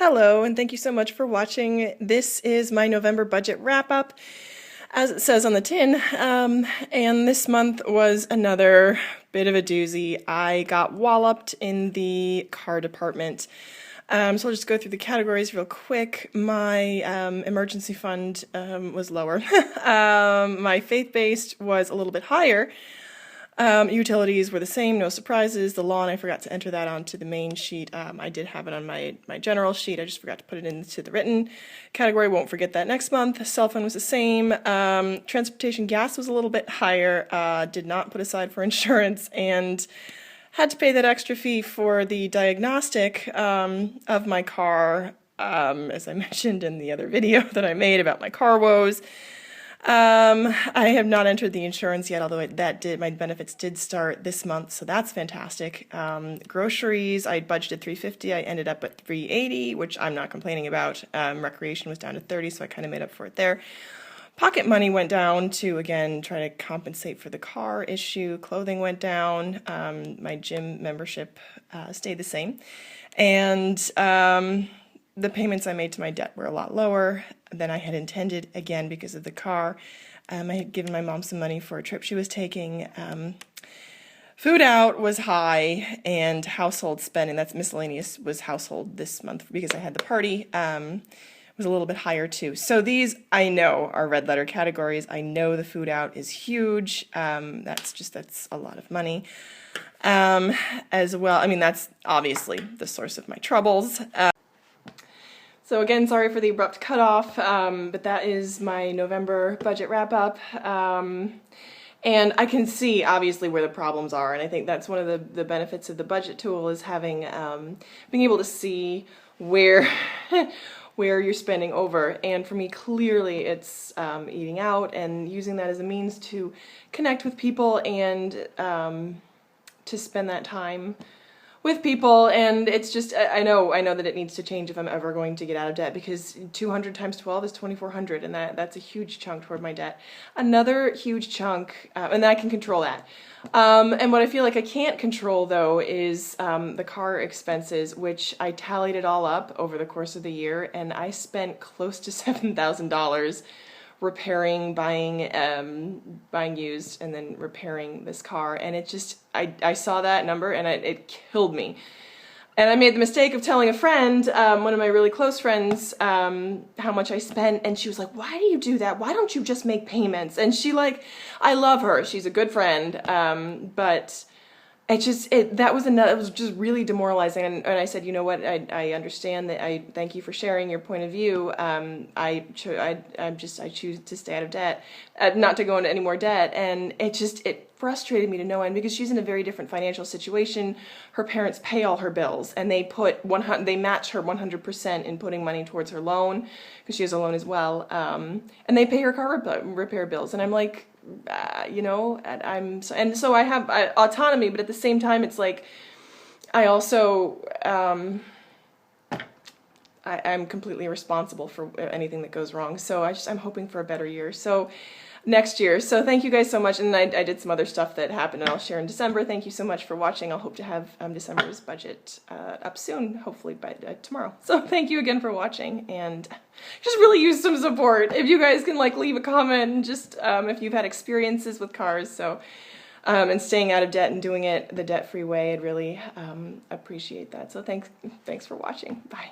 Hello, and thank you so much for watching. This is my November budget wrap-up, as it says on the tin, and this month was another bit of a doozy. I got walloped in the car department. So I'll just go through the categories real quick. My emergency fund was lower. My faith-based was a little bit higher. Utilities were the same, no surprises. The lawn, I forgot to enter that onto the main sheet. I did have it on my general sheet. I just forgot to put it into the written category. Won't forget that next month. Cell phone was the same. Transportation gas was a little bit higher. Did not put aside for insurance and had to pay that extra fee for the diagnostic of my car, as I mentioned in the other video that I made about my car woes. I have not entered the insurance yet, although my benefits did start this month, so that's fantastic. Groceries, I budgeted $350, I ended up at $380, which I'm not complaining about. Recreation was down to $30, so I kind of made up for it there. Pocket money went down to, again, try to compensate for the car issue. Clothing went down. My gym membership stayed the same. And the payments I made to my debt were a lot lower than I had intended, again, because of the car. I had given my mom some money for a trip she was taking. Food out was high, and household spending, that's miscellaneous, was household this month because I had the party, was a little bit higher too. So these, I know, are red letter categories. I know the food out is huge. That's a lot of money. As well, I mean, that's obviously the source of my troubles. So again, sorry for the abrupt cutoff, but that is my November budget wrap-up. And I can see, obviously, where the problems are, and I think that's one of the benefits of the budget tool is having, being able to see where, where you're spending over. And for me, clearly, it's eating out and using that as a means to connect with people and to spend that time with people, and it's just, I know that it needs to change if I'm ever going to get out of debt, because 200 times 12 is 2,400, and that's a huge chunk toward my debt. Another huge chunk, and I can control that. And what I feel like I can't control, though, is the car expenses, which I tallied it all up over the course of the year, and I spent close to $7,000 repairing, buying used, and then repairing this car, and it just, I saw that number and it killed me. And I made the mistake of telling a friend, one of my really close friends, how much I spent, and she was like, why do you do that? Why don't you just make payments? And I love her, she's a good friend, but that was just really demoralizing, and I said, you know what, I understand that, I thank you for sharing your point of view. I choose to stay out of debt, not to go into any more debt, and it frustrated me to no end, because she's in a very different financial situation. Her parents pay all her bills, and they match her 100% in putting money towards her loan, because she has a loan as well, and they pay her car repair bills, and I'm like, you know, and so I have autonomy, but at the same time, it's like, I also, I'm completely responsible for anything that goes wrong. So I'm hoping for a better year. So next year. So thank you guys so much. And I did some other stuff that happened, and I'll share in December. Thank you so much for watching. I'll hope to have December's budget up soon, hopefully by tomorrow. So thank you again for watching, and just really use some support. If you guys can leave a comment, and just if you've had experiences with cars, so and staying out of debt and doing it the debt-free way, I'd really appreciate that. So thanks for watching. Bye.